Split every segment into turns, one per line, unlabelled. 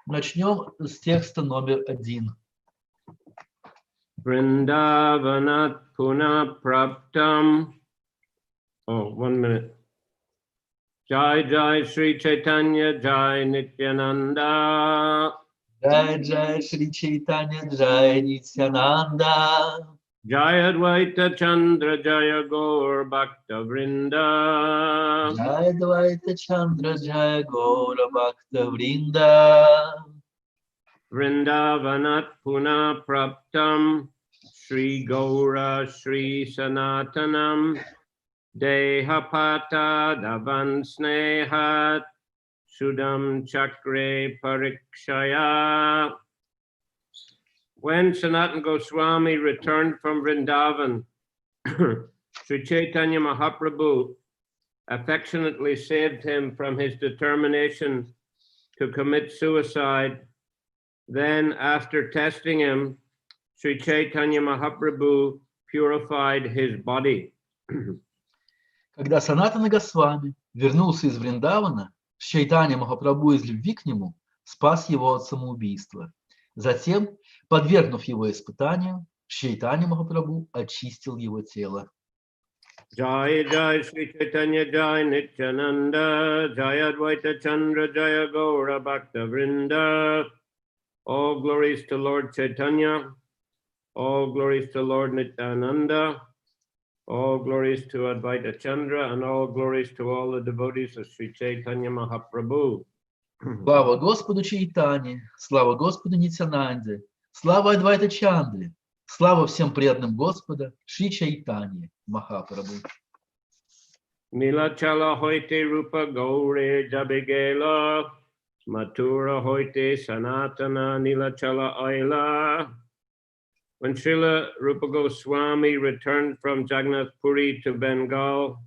Начнем с текста номер 1.
Vrindavanat puna praptam. Oh, 1 minute. Jai Jai Sri Chaitanya Jai Nityananda.
Jai Jai Shri Chaitanya Jai Nityananda.
Jai Advaita Chandra Jaya Gaur Bhakta Vrinda.
Jai Advaita Chandra Jai Gaura Bhakta Vrinda.
Vrindavanat puna praptam. Sri Gaura Sri Sanatanam. Dehapata davan snehat. Sudam Chakre Parikshaya. When Sanatana Goswami returned from Vrindavan, Sri Chaitanya Mahaprabhu affectionately saved him from his determination to commit suicide. Then, after testing him, Sri Chaitanya Mahaprabhu purified his body.
Когда Санатана Госвами вернулся из Вриндавана, Чайтанья Махапрабху из любви к нему спас его от самоубийства. Затем, подвергнув его испытанию, Чайтанья Махапрабху очистил его тело.
Jai Jai Sri Chaitanya Jai Nityananda Jai Advaita Chandra Jaya Gaura Bhakta Vrinda. All glories to Lord Chaitanya, all glories to Lord Nityananda, all glories to Advaita Chandra, and all glories to all the devotees of Sri Chaitanya Mahaprabhu.
Слава Господу Чайтанье, слава Господу Нитянанде, слава Адвайта Чандре, слава всем преданным Господа Шри Чайтанье Махапрабху.
Nilachala hoite rupa gaure jabigela, matura hoite sanatana nilachala aila. When Srila Rupa Goswami returned from Jagannath Puri to Bengal,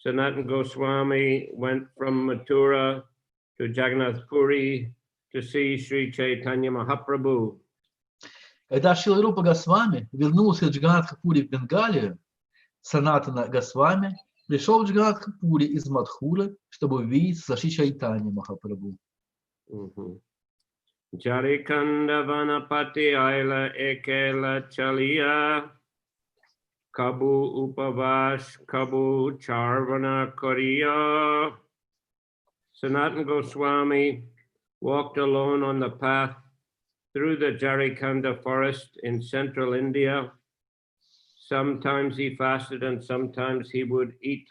Sanatana Goswami went from Mathura to Jagannath Puri to see Sri Chaitanya Mahaprabhu.
Когда Шрила Рупа Госвами вернулся из Джаганнатха-Пури в Бенгалию, Санатана Госвами пришел в Джаганнатха-Пури из Мадхуры, чтобы увидеть со Шри Чайтаньей Махапрабху.
Jarikanda Vanapati Aila Ekela Chalia Kabu Upavash Kabu Charvana Koriya. Sanatana Goswami walked alone on the path through the Jarikanda forest in central India. Sometimes he fasted and sometimes he would eat.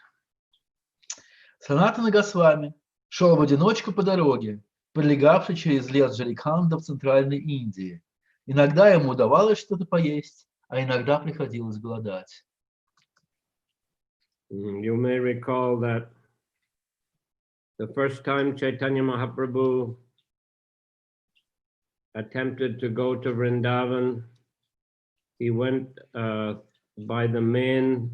Санатана Госвами шел в одиночку по дороге, пролегавшей через лес Джариканда в центральной Индии. Иногда ему удавалось что-то поесть, а иногда приходилось голодать.
You may recall that the first time Chaitanya Mahaprabhu attempted to go to Vrindavan, he went by the main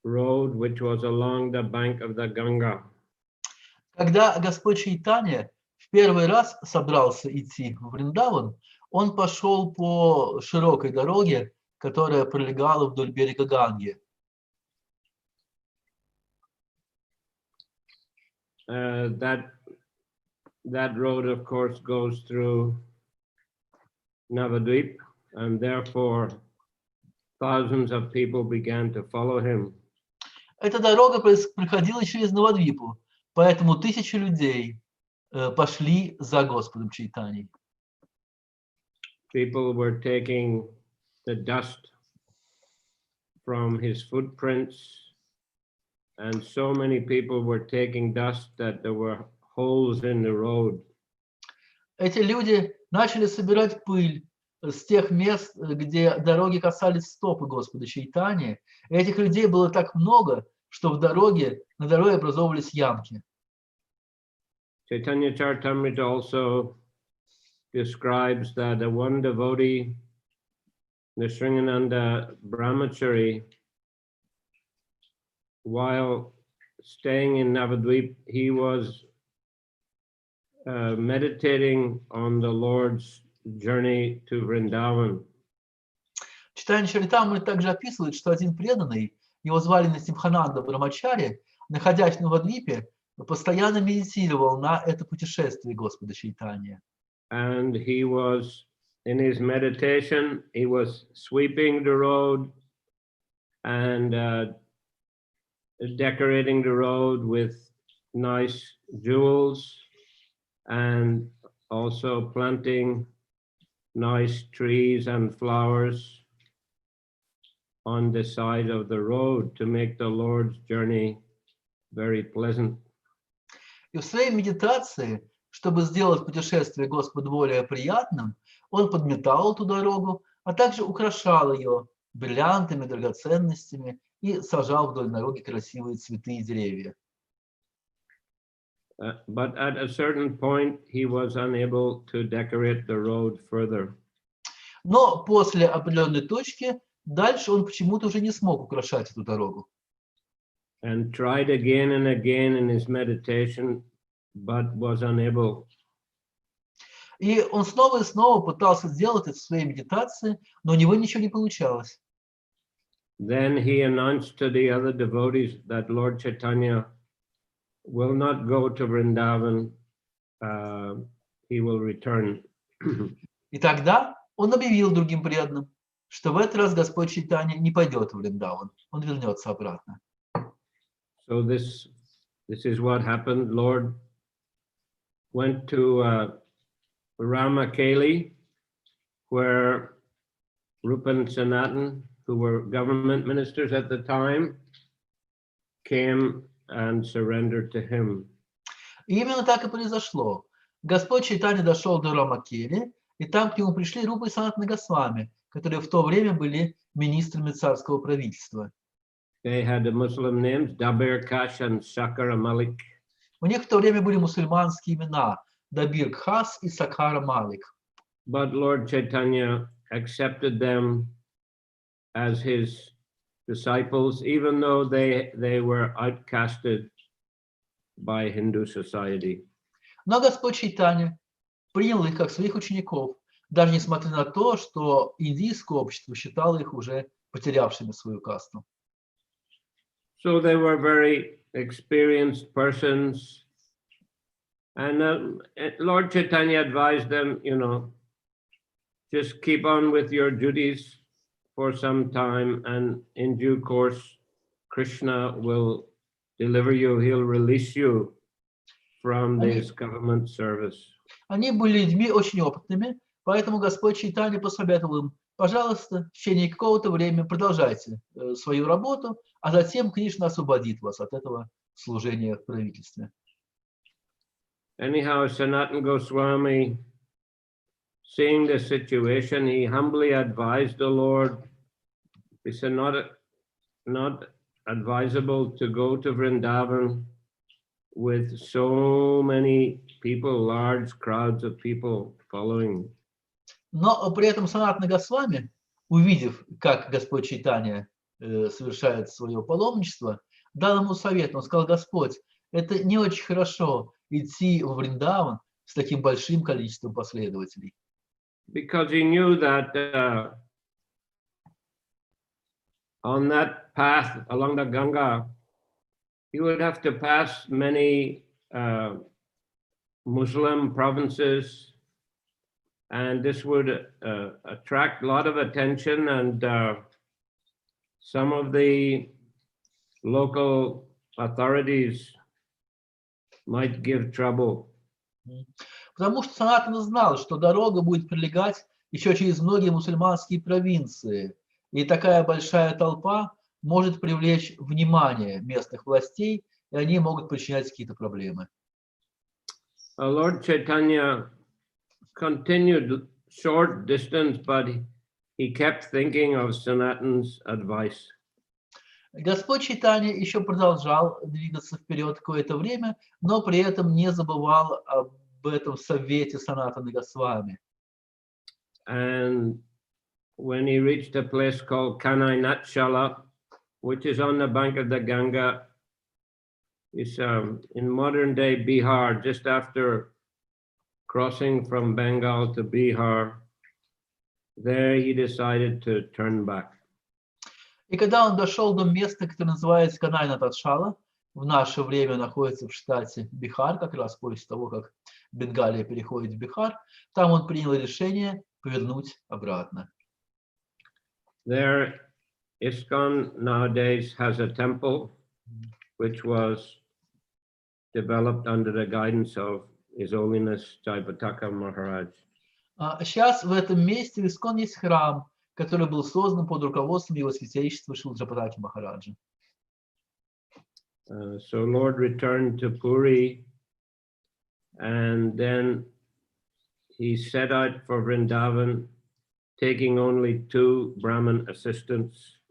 road which was along the bank of the Ganga.
Когда Господь Чайтанья в первый раз собрался идти в Вриндаван, он пошел по широкой дороге, которая пролегала вдоль берега Ганги.
That road, of course, goes through Navadvip, and therefore thousands of people began to follow him.
Эта дорога проходила через Навадвипу, поэтому тысячи людей пошли за Господом Чайтаньей.
People were taking the dust from his footprints, and so many people were taking dust that there were holes in the road.
Эти люди начали собирать пыль с тех мест, где дороги касались стопы Господа Чайтаньи. Этих людей было так много, что на дороге образовывались ямки.
Чайтанья Чаритамрите also describes that the one devotee, Nisringananda Brahmachari, while staying in Navadvip, he was meditating on the Lord's journey to Vrindavan.
Чайтанья Чаритамрите также описывает, что один преданный, его звали Насимхананда Брамачари, находясь в Навадвипе, постоянно медитировал на это путешествие Господа Чайтаньи.
And he was, in his meditation, he was sweeping the road and decorating the road with nice jewels and also planting nice trees and flowers on the side of the road to make the Lord's journey very pleasant.
И в своей медитации, чтобы сделать путешествие Господу более приятным, он подметал эту дорогу, а также украшал ее бриллиантами, драгоценностями и сажал вдоль дороги красивые цветы и деревья.
But at a certain point, he was unable to decorate the road further.
Но после определенной точки дальше он почему-то уже не смог украшать эту дорогу.
And tried again and again in his meditation, but was unable.
И он снова и снова пытался сделать это в своей медитации, но у него ничего не получалось.
Then he announced to the other devotees that Lord Chaitanya will not go to Vrindavan, he will return.
И тогда он объявил другим преданным, что в этот раз Господь Чайтанья не пойдет в Вриндаван, он вернется обратно.
So this is what happened. Lord went to Ramakeli, where Rupa and Sanatan, who were government ministers at the time, came and surrendered to him.
И именно так и произошло. Господь Чайтанья дошел до Рамакели, и там к нему пришли Рупа и Санатана Госвами, которые в то время были министрами царского правительства.
They had the Muslim names, Dabir Kash and Shakara Malik.
У них в то время были мусульманские имена Дабир Кхас и Сакхара Малик.
But Lord Chaitanya accepted them as his disciples, even though they were outcasted by Hindu society.
Но Господь Чайтанья принял их как своих учеников, даже несмотря на то, что индийское общество считало их уже потерявшими свою касту.
So they were very experienced persons. And Lord Chaitanya advised them, just keep on with your duties for some time, and in due course, Krishna will deliver you, he'll release you from this government service.
Они были людьми очень опытными, поэтому Господь Чайтанья посоветовал им, пожалуйста, в течение какого-то времени продолжайте свою работу, а затем Кришна освободит вас от этого служения в правительстве.
Anyhow, Sanatana Goswami, seeing the situation, he humbly advised the Lord. He said, not advisable to go to Vrindavan with so many people, large crowds of people following.
Но при этом Санатана Госвами, увидев, как Господь Чайтанья совершает свое паломничество, дал ему совет. Он сказал: Господь, это не очень хорошо идти в Вриндаван с таким большим количеством последователей.
Because he knew that on that path along the Ganga, he would have to pass many Muslim provinces, and this would attract a lot of attention, and some of the local authorities might give trouble.
Потому что Санатана знал, что дорога будет пролегать еще через многие мусульманские провинции, и такая большая толпа может привлечь внимание местных властей, и они могут причинять какие-то проблемы.
Lord Chaitanya continued short distance, but he kept thinking of Sanatana's advice.
Господь Чайтанья еще продолжал двигаться вперед какое-то время, но при этом не забывал об этом совете Санатаны Госвами.
And when he reached a place called Kanai, which is on the bank of the Ganga, it's in modern day Bihar, just after crossing from Bengal to Bihar, there he decided to turn back.
И когда он дошел до места, которое называется Канай-Нататшала, в наше время находится в штате Бихар, как раз после того, как Бенгалия переходит в Бихар. Там он принял решение повернуть обратно.
There, ISKCON nowadays has a temple which was developed under the guidance of His Holiness Jaipataka Maharaj.
Сейчас в этом месте в ИСККОН есть храм, который был создан под руководством его святейшества Шрила Джайапатаки Махараджа.
So Lord returned to Puri, and then he set out for Vrindavan, taking only 2 Brahmin assistants.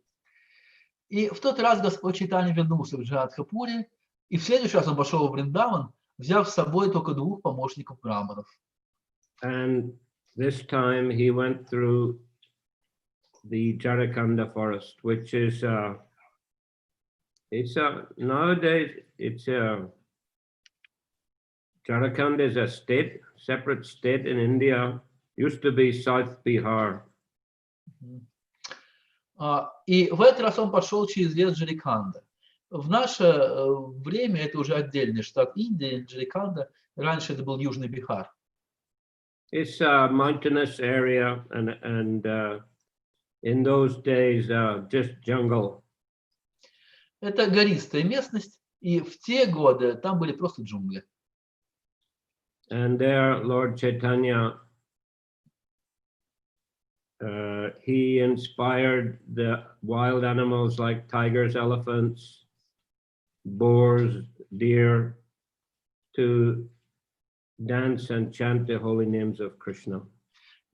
И в тот раз Господь Чайтанья вернулся в Джадхапури, и в следующий раз он пошел в Вриндаван, взяв с собой только 2 помощников браманов.
And this time he went through the Jharkhand forest, which is nowadays Jharkhand is a state, separate state in India. Used to be South Bihar.
И в этот раз он пошел через лес Джариканда. В наше время это уже отдельный штат Индии, Джариканда. Раньше это был Южный Бихар.
It's a mountainous area, and in those days, just jungle.
Это гористая местность, и в те годы там были просто джунгли.
And there, Lord Chaitanya, he inspired the wild animals like tigers, elephants, boars, deer to dance and chant the holy names of Krishna.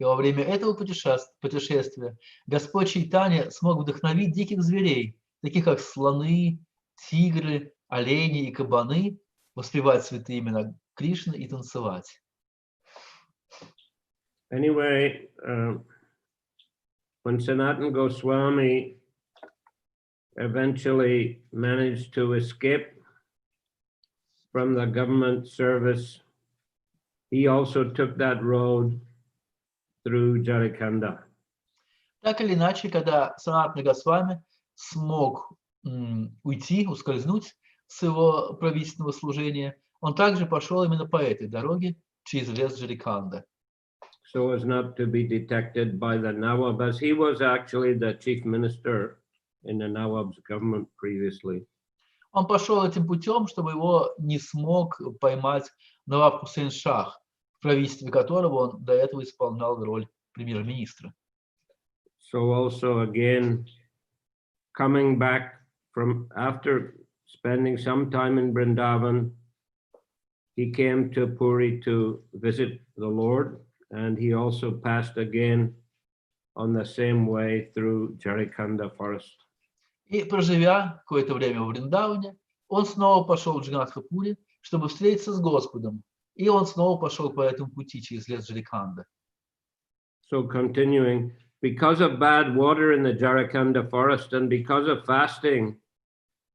И во время этого путешествия Господь Чайтанья смог вдохновить диких зверей, таких как слоны, тигры, олени и кабаны, воспевать святые имена Кришны и танцевать.
Anyway, when Sanatana Goswami eventually managed to escape from the government service, he also took that road through Jharkhand.
Так или иначе, когда Санатана Госвами смог уйти, ускользнуть с его правительственного служения, он также пошел именно по этой дороге через лес Джариканда.
So as not to be detected by the Nawab, as he was actually the chief minister in the Nawab's government previously.
Он пошел этим путем, чтобы его не смог поймать Наваб Хусейн Шах, в правительстве которого он до этого исполнял роль премьер-министра.
So also again, coming back from after spending some time in Vrindavan, he came to Puri to visit the Lord, and he also passed again on the same way through Jharkhand forest.
И проживя какое-то время в Вриндаване, он снова пошел в Джганатхапури, чтобы встретиться с Господом, и он снова пошел по этому пути через лес Джариканда.
So continuing, because of bad water in the Jharkhand forest and because of fasting,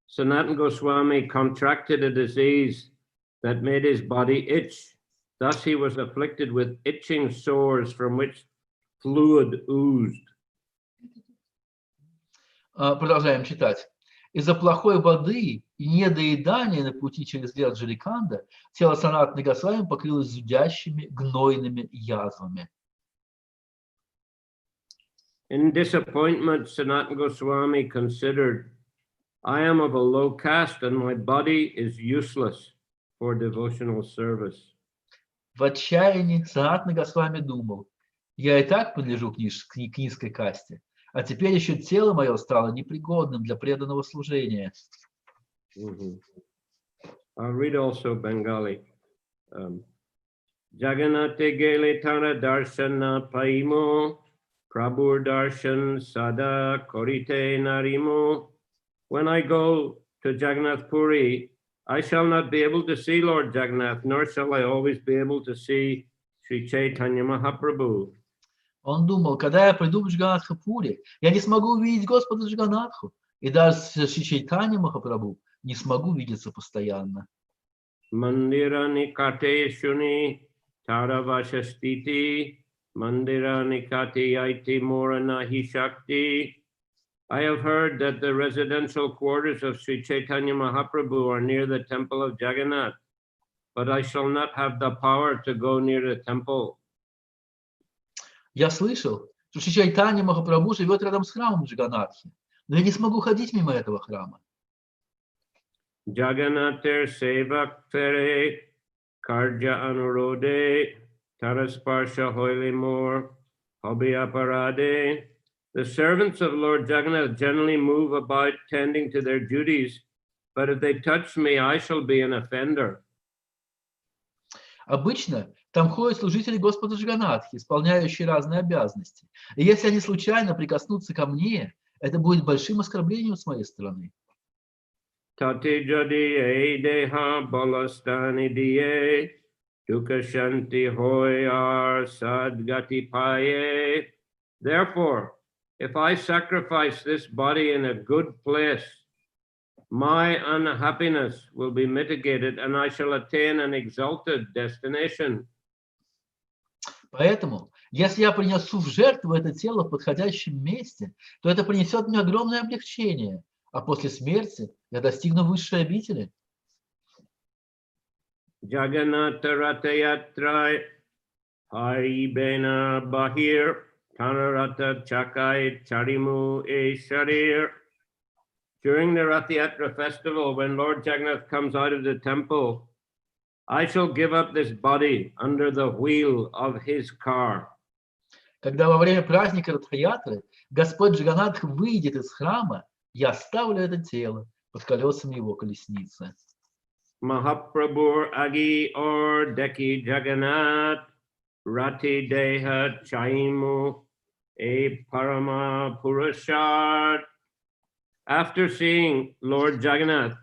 Sanatana Goswami contracted a disease that made his body itch. Thus he was afflicted with itching sores from which fluid oozed.
Продолжаем читать. Из-за плохой воды и недоедания на пути через лес Джариканда тело Санатаны Госвами покрылось зудящими гнойными язвами.
In disappointment, Sanatana Goswami considered, I am of a low caste and my body is useless for devotional service.
В отчаянии Санатана Госвами думал, я и так принадлежу к низкой касте, а теперь еще тело мое стало непригодным для преданного служения.
I'll read also Bengali. Jagannate gele tara darshana paimo, Prabhur darshan sada korite narimo. When I go to Jagannath Puri, I shall not be able to see Lord Jagannath, nor shall I always be able to see Sri Chaitanya Mahaprabhu.
Он думал, когда я приду в Джганатхапури, я не смогу увидеть Господа Джаганатху, и даже с Шри Чайтаньей Махапрабху не смогу видеться постоянно.
Mandira nikate shuni taravashastiti, mandira nikate yaiti morana hi shakti, I have heard that the residential quarters of Sri Chaitanya Mahaprabhu are near the temple of Jagannath, but I shall not have the power to go near the temple.
Я слышал, что Шри Чайтанья Махапрабху живет рядом с храмом Джаганатхи, но я не смогу ходить мимо этого храма.
Jagannathir sevak fere karja anurode tarasparsha hoilimur hobi aparade. The servants of Lord Jagannath generally move about tending to their duties, but if they touch me, I shall be an offender.
Обычно там ходят служители Господа Джаганатхи, исполняющие разные обязанности. И если они случайно прикоснутся ко мне, это будет большим оскорблением с моей стороны.
Tati jadi e deha balastani diye dukashanti hoyar sadgati paye. Therefore, if I sacrifice this body in a good place, my unhappiness will be mitigated and I shall attain an exalted destination.
Поэтому, если я принесу в жертву это тело в подходящем месте, то это принесет мне огромное облегчение, а после смерти я достигну высшей обители.
Jagannatha Ratayatrai Hari Bena Bahir Tanarata Chakai Charimu E Sharir. During the Rath Yatra festival, when Lord Jagannath comes out of the temple, I shall give up this body under the wheel of his car.
Когда во время праздника Радхаятры Господь Джаганатх выйдет из храма, я оставлю это тело под колесами его колесницы.
Mahaprabhur Agi or Deki Jagannath Rati Deha Chaimu E Parama Purashad. After seeing Lord Jagannath,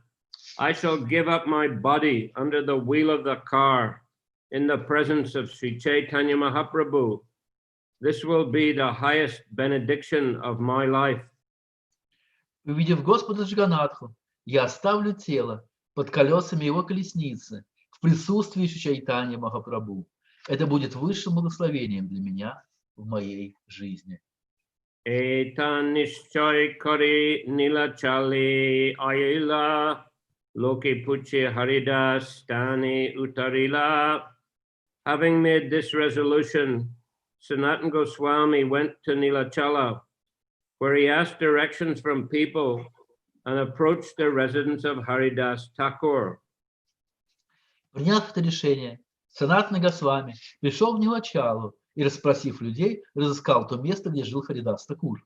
I shall give up my body under the wheel of the car in the presence of Sri Chaitanya Mahaprabhu. This will be the highest benediction of my life.
Увидев Господа Джаганатху, я оставлю тело под колесами его колесницы в присутствии Шри Чайтаньи Махапрабху. Это будет высшим благословением для меня в моей жизни.
Etan nishchay kari nilachali ayila loki puchi haridas stani utarila. Having made this resolution, Sanatana Goswami went to Nilachala, where he asked directions from people and approached the residence of Haridas Thakur.
Приняв это решение, Санатана Госвами пришел в Нилачалу и, расспросив людей, разыскал то место, где жил Харидас Такур.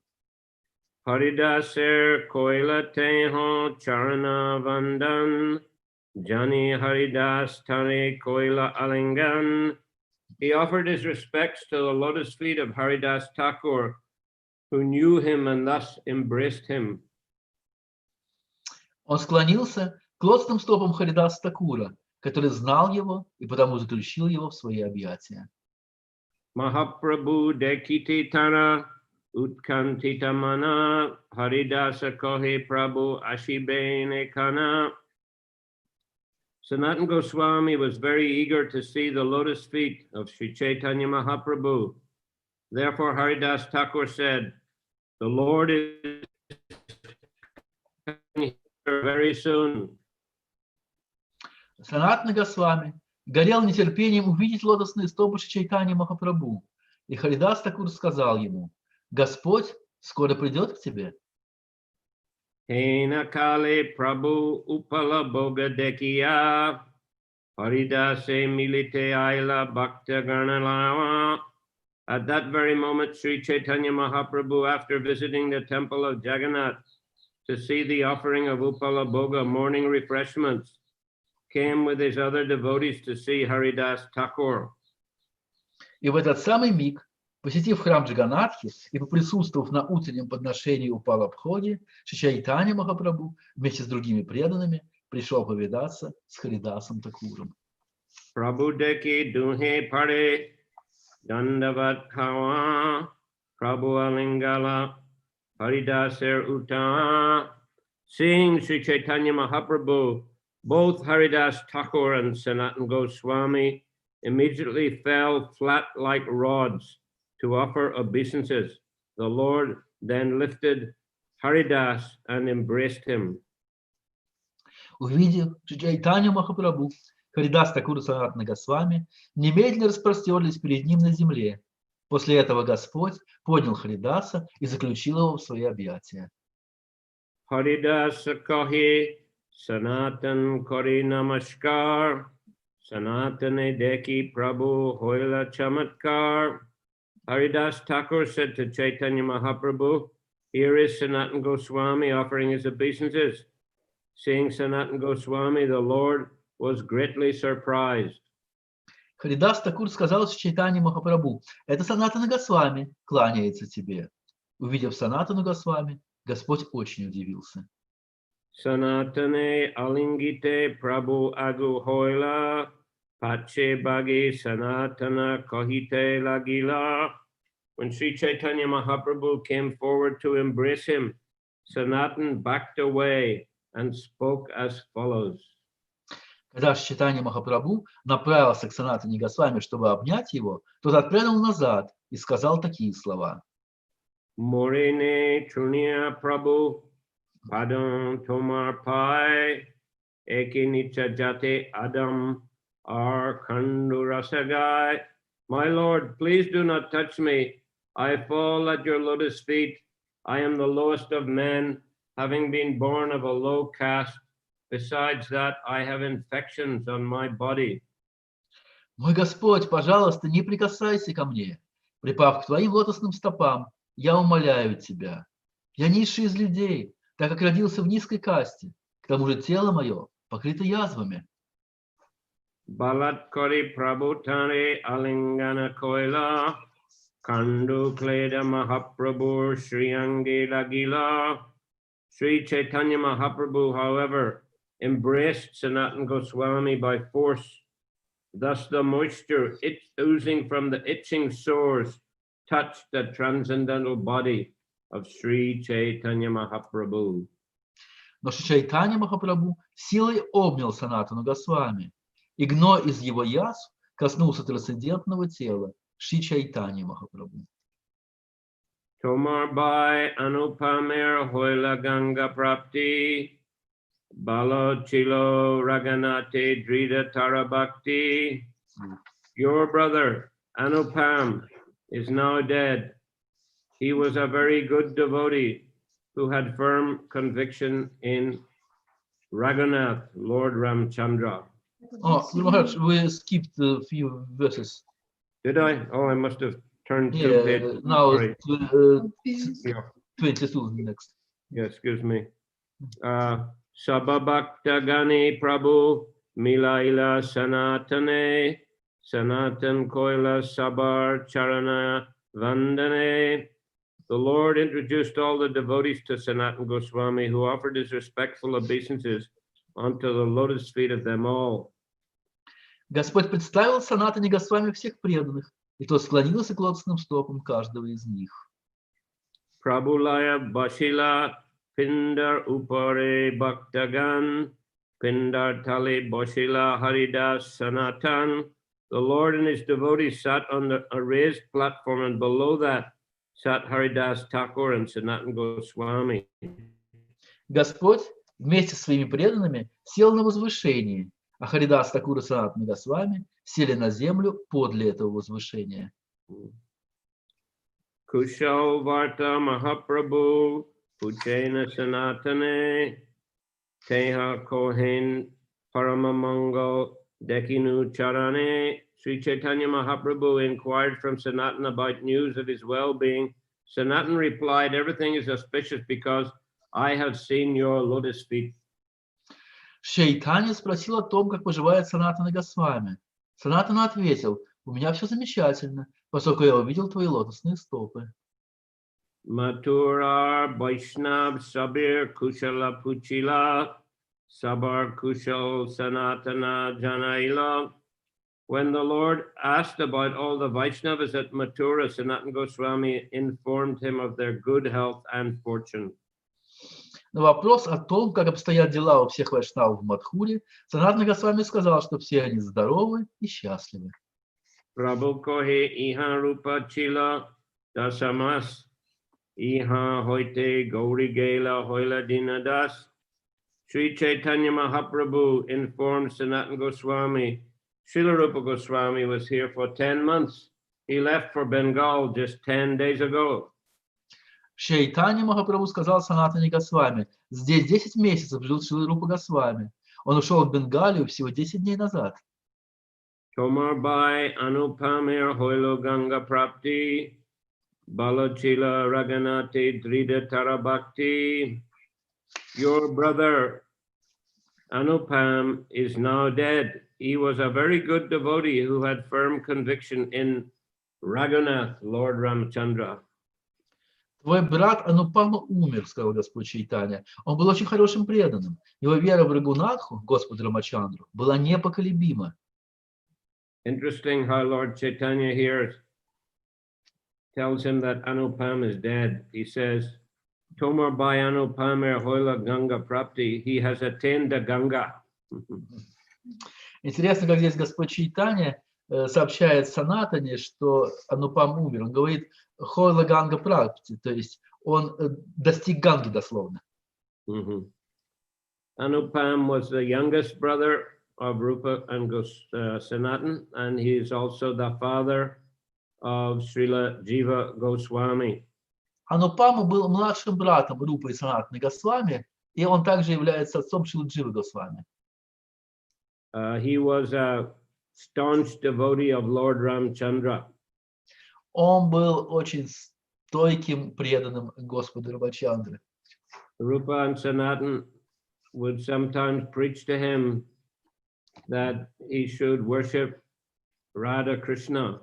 Haridaser koila teho charana vandan jani Haridas tare koila alingan. He offered his respects to the lotus feet of Haridas Thakur, who knew him and thus embraced him.
Он склонился к лотосным стопам Харидаса Такура, который знал его и потому заключил его в свои объятия.
Mahaprabhu dekiti tara utkantita mana Haridasa kohe Prabhu ashibene kana. Sanatana Goswami was very eager to see the lotus feet of Sri Chaitanya Mahaprabhu. Therefore Haridas Thakur said, "The Lord is coming here very soon."
Санатана Госвами горел нетерпением увидеть лотосные стопы Шри Чайтаньи Махапрабху, и Харидас Такур сказал ему: «Господь скоро придет к тебе».
Hena kale Prabhu upala boga dekiya Haridase milite aila bhakta ganalawa. At that very moment, Sri Chaitanya Mahaprabhu, after visiting the temple of Jagannath to see the offering of Upala Bhoga morning refreshments, came with his other devotees to see Haridas Thakur.
И в этот самый миг, посетив храм Джаганатхи и поприсутствовав на утреннем подношении Упала-Бходи, Шри Чайтанья Махапрабху вместе с другими преданными пришел повидаться с Харидасом Такуром.
Prabhu deki duhe pare dandavat kawa Prabhu alingala Haridaser uta. Seeing Sri Chaitanya Mahaprabhu, both Haridas Thakur and Sanatana Goswami immediately fell flat like rods to offer obeisances. The Lord then lifted Haridas and embraced him.
Увидев Чайтанью Махапрабху, Харидас Такур и Санатана Госвами немедленно распростерлись перед ним на земле. После этого Господь поднял Харидаса и заключил его в свои объятия.
Haridas kahi Sanatan kori namaskar. Sanatane deki Prabhu hoila chamatkar. Haridas Thakur said to Chaitanya Mahaprabhu, "Here is Sanatan Goswami offering his obeisances." Seeing Sanatan Goswami, the Lord was greatly surprised.
Харидас Такур сказал Чайтанье Махапрабху: «Это Санатана Госвами кланяется тебе». Увидев Санатану Госвами, Господь очень удивился.
Sanatane alingite Prabhu agu hoila, pache bagi Sanatana kahite lagila. When Sri Chaitanya Mahaprabhu came forward to embrace him, Sanatan backed away and spoke as follows.
Когда Чайтанья Махапрабху направился к Санатане Госвами, чтобы обнять его, тот отпрянул назад и сказал такие слова.
Morene trunia Prabhu padam tomar pai ekinicha jate adam ar kandu rasagai. My Lord, please do not touch me. I fall at your lotus feet. I am the lowest of men, having been born of a low caste. Besides that, I have infections on my body.
Мой Господь, пожалуйста, не прикасайся ко мне. Припав к твоим лотосным стопам, я умоляю тебя. Я низший из людей, так как родился в низкой касте. К тому же тело мое покрыто язвами.
Balat kori prabhutane alingana koila, kandu kleda Mahaprabhu Shriyangi lagila. Sri Chaitanya Mahaprabhu, however, embraced Sanatan Goswami by force. Thus the moisture oozing from the itching sores touched the transcendental body of Sri Chaitanya Mahaprabhu.
Но Чайтанья Махапрабху силой обнял Санатану Госвами, и гной из его язв коснулся трансцендентного тела Шри Чайтаньи Махапрабху.
Tomar bai anupamer hoila ganga prapti, balo chilo raganate drida tarabhakti. Your brother Anupam is now dead. He was a very good devotee who had firm conviction in Raghunath, Lord Ramchandra.
Oh, Maharaj, we skipped a few verses.
Did I? Oh, I must have turned two pages.
Now
Sorry.
22 next.
Yeah, excuse me. Sababhakta Gani Prabhu Milaila Sanatane Sanatan Koila Sabar Charana Vandane. The Lord introduced all the devotees to Sanatan Goswami, who offered his respectful obeisances onto the lotus feet of them all.
Господь представил Санатане Госвами всех преданных, и тот склонился к лотосным стопам каждого из них.
Prabhulaya Bashila Pindar Upare Bhaktagan Pindar Tali Bashila Haridas Sanatan. The Lord and his devotees sat on a raised platform, and below that sat Haridas Thakur and Sanatan Goswami.
Господь вместе с своими преданными сел на возвышении, а Харидас Такур и Санатана Госвами сели на землю подле этого возвышения.
Kushal Varta Mahaprabhu Puchena Sanatane Teha Kohen Paramamangal Dekinu Charane. Sri Chaitanya Mahaprabhu inquired from Sanatan about news of his well-being. Sanatan replied, "Everything is auspicious because I have seen your lotus feet."
Чайтанья спросил о том, как поживает Санатана Госвами. Санатана ответил: «У меня все замечательно, поскольку я увидел твои лотосные стопы».
Mathura Vaishnav Sabir Kushala Puchila Sabar Kushal Sanatana Janaila. When the Lord asked about all the Vaishnavas at Mathura, Sanatan Goswami informed him of their good health and fortune.
На вопрос о том, как обстоят дела у всех вайшнавов в Мадхуре, Санатана Госвами сказал, что все они здоровы и счастливы.
Prabhu kohe iha rupa chila dasamas Iha hoite Gauri Gela Hoila Dinadas. Sri Chaitanya Mahaprabhu informed Sanatana Goswami, Srila Rupa Goswami was here for 10 months. He left for Bengal just 10 days ago.
Чайтанья Махапрабху сказал Санатане Госвами: здесь 10 месяцев жил Шрила Рупа Госвами. Он ушел в Бенгалию всего 10 дней назад.
Tomar Bai Anupamir Hoilo Ganga Prapti Balachila Raganati Drida Tarabhakti. Your brother Anupam is now dead. He was a very good devotee who had firm conviction in Raghunath, Lord Ramchandra.
Твой брат Анупама умер, сказал Господь Чайтанья. Он был очень хорошим преданным. Его вера в Рагунатху, Господу Рамачандру, была непоколебима.
Interesting how Lord Chaitanya here tells him that Anupam is dead. He says, Tomar Bai Anupam Hoila Ganga Prapti. He has attained the Ganga.
Интересно, как здесь Господь Чайтанья сообщает Санатане, что Анупам умер. Он говорит Хойла Ганга Прапти, то есть он достиг Ганги дословно.
Anupam was the youngest brother of Rupa and Sanatan, and he is also the father of Srila Jiva Goswami.
Анупама был младшим братом Рупы и Санатаны Госвами, и он также является отцом Шрилы Дживы Госвами.
He was a staunch devotee of Lord Ramchandra.
Он был очень стойким, преданным Господу Рамачандре.
Rupa and Sanatan would sometimes preach to him that he should worship Radha Krishna,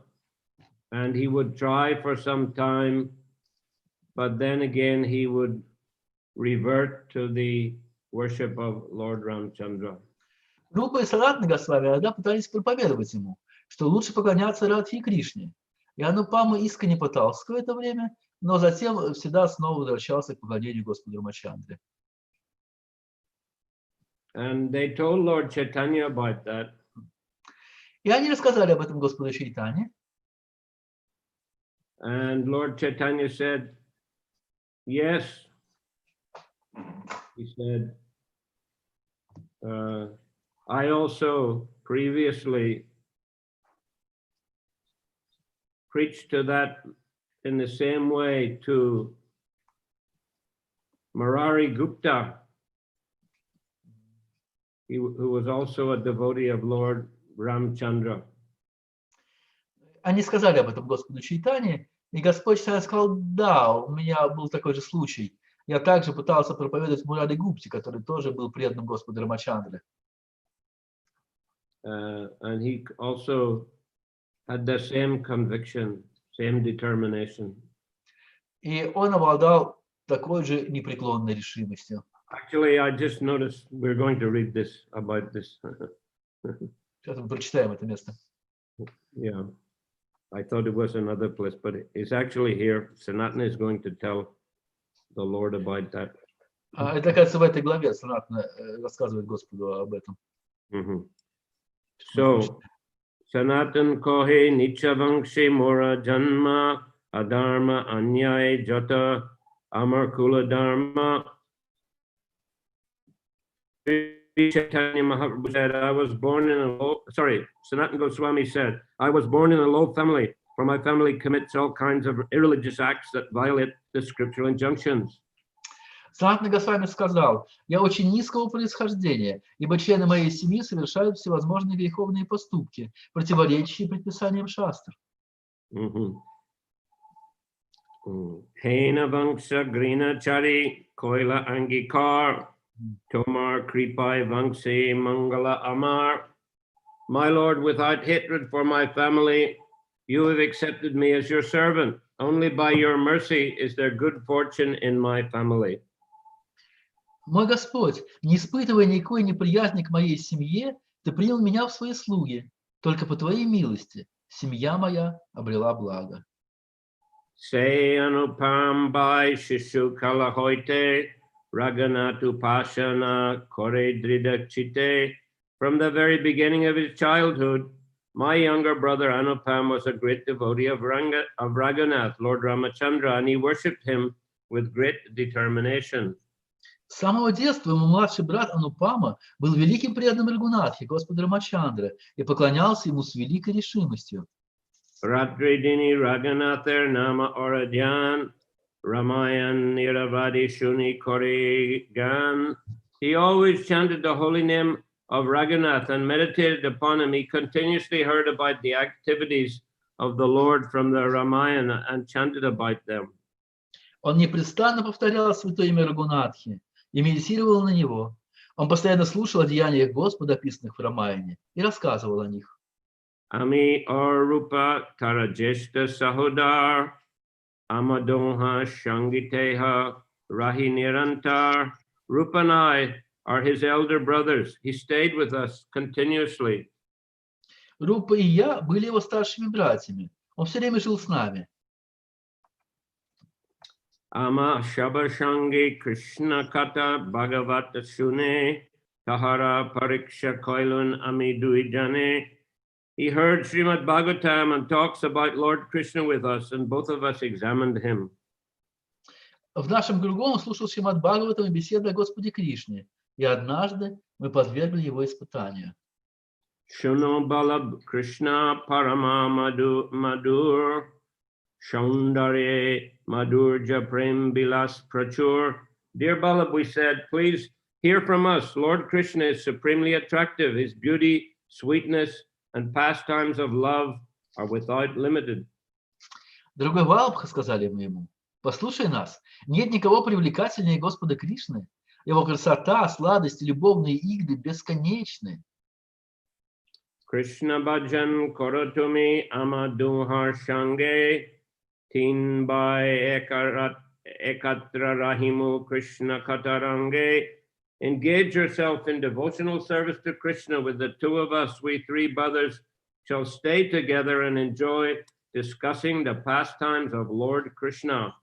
and he would try for some time, but then again he would revert to the worship of Lord Ramchandra.
Рупа и Санатана Госвами иногда пытались проповедовать ему, что лучше поклоняться Радхе и Кришне. И Анупама искренне пытался какое-то время, но затем всегда снова возвращался к поклонению Господу Рамачандре.
And they told Lord Chaitanya about that.
И они рассказали об этом Господу Чайтанье.
And Lord Chaitanya said, yes. He said, I also previously preached to that in the same way to Murari Gupta, who was also a devotee of Lord Ramchandra.
Они сказали об этом Господу Чайтанье, и Господь Чайтанья сказал: да, у меня был такой же случай. Я также пытался проповедовать Мурари Гупте, который тоже был преданным Господу Рамачандре.
And he also had the same conviction, same determination.
И он обладал такой же непреклонной решимостью.
Actually, I just noticed we're going to read this about this.
Сейчас мы прочитаем это место.
Yeah, I thought it was another place, but it's actually here. Sanatana is going to tell the Lord about that.
Это, кажется, в этой главе Санатана рассказывает Господу об этом.
So, Sanatan kohe nichavangshi mora janma adharma anyay jata amar kula dharma. Chaitanya Mahaprabhu said, I was born in a low, Sanatana Goswami said, I was born in a low family, for my family commits all kinds of irreligious acts that violate the scriptural injunctions.
Санатана Госвами сказал: я очень низкого происхождения, ибо члены моей семьи совершают всевозможные греховные поступки, противоречащие предписаниям шастр.
Hena vangsa grina chari koila angikar tomar kripai vangse mangala amar. My Lord, without hatred for my family, you have accepted me as your servant. Only by your mercy is there good fortune in my family.
Мой Господь, не испытывая никакой неприязни к моей семье, ты принял меня в свои слуги. Только по твоей милости семья моя обрела благо.
Say anupam bai shishu kalahoite raganatu pashana kore dridakchite. From the very beginning of his childhood, my younger brother Anupam was a great devotee of Raghunath, Lord Ramachandra, and he worshipped him with great determination.
С самого детства его младший брат Анупама был великим преданным Рагунатхи, Господа Рамачандры, и поклонялся ему с великой решимостью.
Ratridini Raghunather Nama Orajan Ramayan Niravadi Shuni Kori Gan. He always chanted the holy name of Raghunath and meditated upon him. He continuously heard about the activities of the Lord from the Ramayana and chanted about them.
Он непрестанно повторял святое имя Рагунатхи и медитировал на него. Он постоянно слушал о деяниях Господа, описанных в Рамаяне, и рассказывал о них.
Ami or Rupa Tarajeshta Sahodar Amadonha Shangiteha Rahi Nirantar. Rupa and I are his elder brothers. He stayed with us continuously.
Рупа и я были его старшими братьями. Он все время жил с нами.
Ama Shabashangi Krishna Kata Bhagavata Shune Tahara Pariksha Koilun Ami Duijane. He heard Srimad Bhagavatam and talks about Lord Krishna with us, and both of us examined him.
В нашем кругу он слушал Шримад Бхагаватам и беседы о Господе Кришне. И однажды мы подвергли его испытанию.
Shuno Balab Krishna Parama Madur Shaundare Madurja Prem Bilas Prachur. Dear Balab, we said, please hear from us. Lord Krishna is supremely attractive. His beauty, sweetness, and pastimes of love are without limited.
Дорогой Валабха, сказали мы ему, послушай нас, нет никого привлекательнее Господа Кришны. Его красота, сладость и любовные игры бесконечны.
Krishna Bhajan Korotumi Amaduhar Shange Tin Bai Ekatra Rahimu Krishna Katarange. Engage yourself in devotional service to Krishna. With the two of us, we three brothers shall stay together and enjoy discussing the pastimes of Lord Krishna.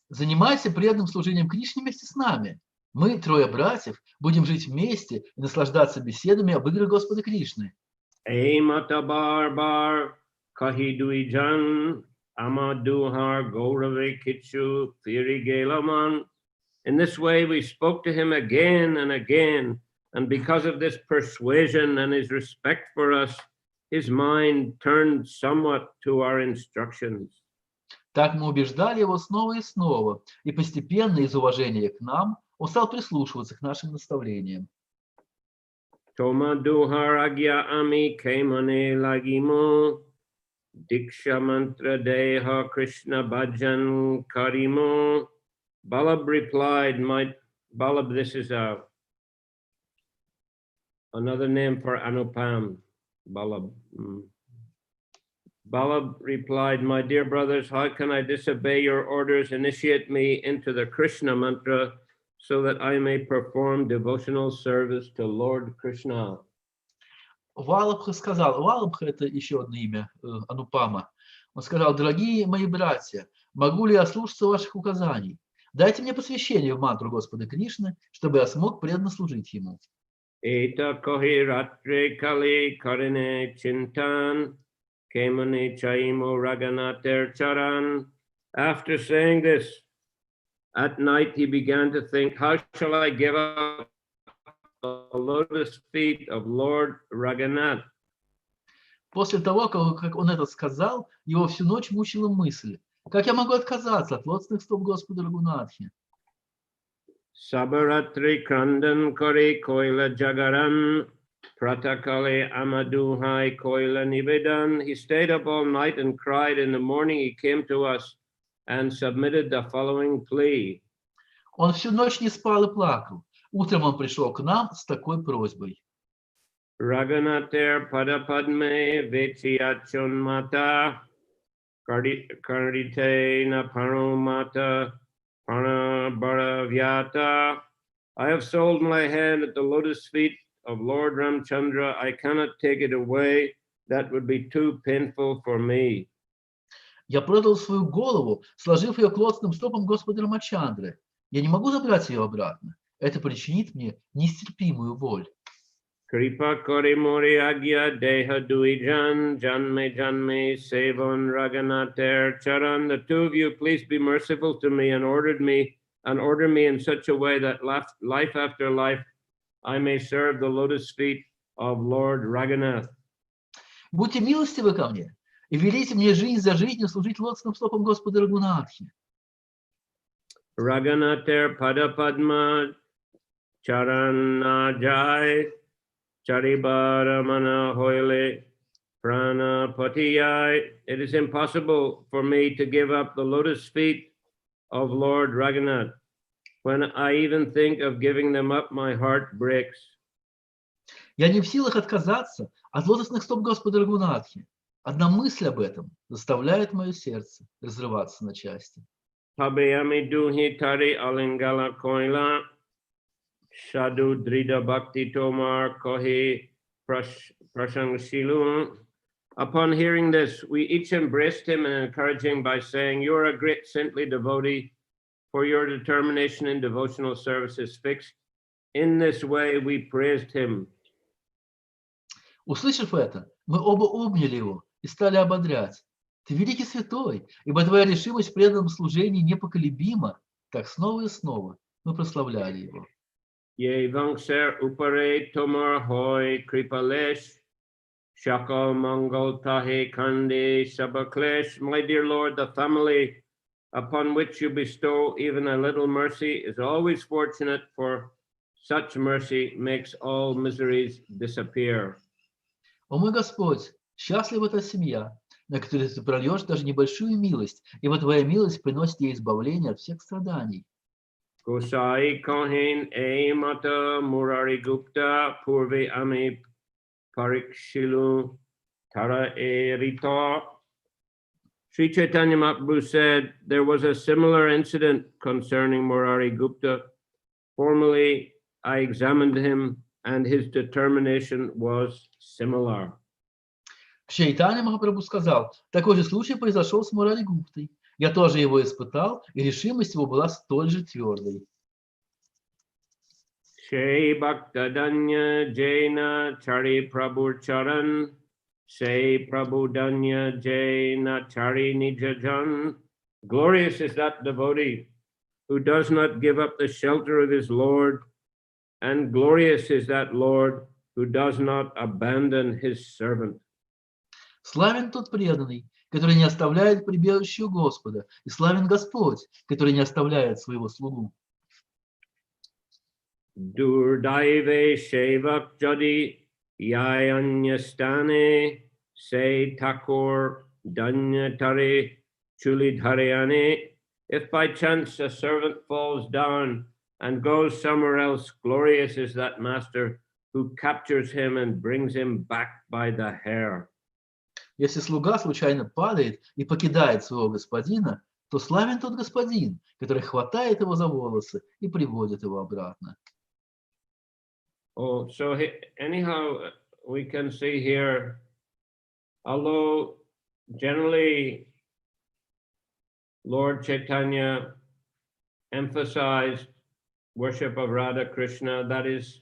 Занимайся преданным служением Кришне вместе с нами. Мы, трое братьев, будем жить вместе и наслаждаться беседами об играх Господа Кришны.
Mata Barbar Kahiduijan Amaduhar Gaurave Kitchu Thirigelaman. In this way, we spoke to him again and again, and because of this persuasion and his respect for us, his mind turned somewhat to our instructions.
Так мы убеждали его снова и снова, и постепенно из уважения к нам он стал прислушиваться к нашим наставлениям.
Toma duhar agya ami kaimane lagimo diksha mantra deha Krishna bhajan karimo. Balab replied, Balab, this is another name for Anupam. Balab. Balab replied, my dear brothers, how can I disobey your orders? Initiate me into the Krishna mantra so that I may perform devotional service to Lord Krishna.
Валабха сказал, Валабха это еще одно имя Анупама. Он сказал, дорогие мои братья, могу ли я слушаться ваших указаний? Дайте мне посвящение в мантру Господа Кришны, чтобы я смог преданно служить ему.
Eta kohi ratre kali karine chintan kemani chaimo raganater charan. After saying this, at night he began to think, how shall I give up the lotus feet of Lord Raghunath?
После того, как он это сказал, его всю ночь мучила мысль, как я могу отказаться от лотосных стоп Господа Рагунатхи?
Sabaratri krandan kori koila jagaran pratakale amaduhai koila nivedan. He stayed up all night and cried. In the morning he came to us and submitted the following plea.
Он всю ночь не спал и плакал. Утром он пришел к нам с такой просьбой.
Raghunater padapadme vechiyachon mata kardite na paromata panabharavyata. I have sold my hand at the lotus feet of Lord Ramchandra. I cannot take it away. That would be too painful for me.
Я продал свою голову, сложив ее к лотосным стопам Господа Рамачандры. Я не могу забрать ее обратно. Это причинит мне нестерпимую боль.
Kripa kori mori agya deha duijan janme janme sevon Raghunater charan. The two of you, please be merciful to me and order me and order me in such a way that life after life I may serve the lotus feet of Lord Raghunath.
Будьте милостивы ко мне и велите мне жизнь за жизнью служить лотосным стопам Господа Рагунатхи.
Raghunather pada padma charana jai charibaramana hoile prana patiyai. It is impossible for me to give up the lotus feet of Lord Raghunath. When I even think of giving them up, my heart breaks.
Я не в силах отказаться от лотосных стоп Господа Рагунатхи. Одна мысль об этом заставляет мое сердце разрываться на части.
Tabeyami duhi tari alingala koila shadu drida bhakti tomar kohi prashangshilun. Upon hearing this, we each embraced him and encouraged him by saying, "You are a great saintly devotee, for your determination in devotional service is fixed." In this way, we praised him.
Услышав это, мы оба обняли его и стали ободрять. Ты великий святой, ибо твоя решимость в преданном служении непоколебима. Так снова и снова мы прославляли его.
Yevangser upare tomar hoy kripalesh shakal mangal tahe kande sabaklesh. My dear Lord, the family upon which you bestow even a little mercy is always fortunate, for such mercy makes all miseries disappear.
О мой Господь, счастлива та семья, на которую ты прольешь даже небольшую милость, ибо твоя милость приносит ей избавление от всех страданий.
Gosai Kohen E Mata Murari Gupta Purve Ame Parikshilu Tara E Rita. Sri Chaitanya Mahaprabhu said there was a similar incident concerning Murari Gupta. Formerly, I examined him and his determination was similar.
Чайтанья Махапрабху сказал, такой же случай произошел с Мурари Гуптой. Я тоже его испытал, и решимость его была столь же твердой.
Shri Bhaktadanya Jaina Chari Prabhu Charan Say Prabhu Danya Jaina Chari Nijajan. Glorious is that devotee who does not give up the shelter of his Lord, and glorious is that Lord who does not abandon his servant.
Славен тот преданный, который не оставляет прибежище Господа, и славен Господь, который не оставляет своего слугу.
Durdaive Shevak Jadi Yayanyastane Se Thakur Danyatare Chulidharyane. If by chance a servant falls down and goes somewhere else, glorious is that master who captures him and brings him back by the hair.
Если слуга случайно падает и покидает своего господина, то славен тот господин, который хватает его за волосы и приводит его обратно.
Oh, so anyhow, we can see here, although generally Lord Chaitanya emphasized worship of Radha Krishna, that is,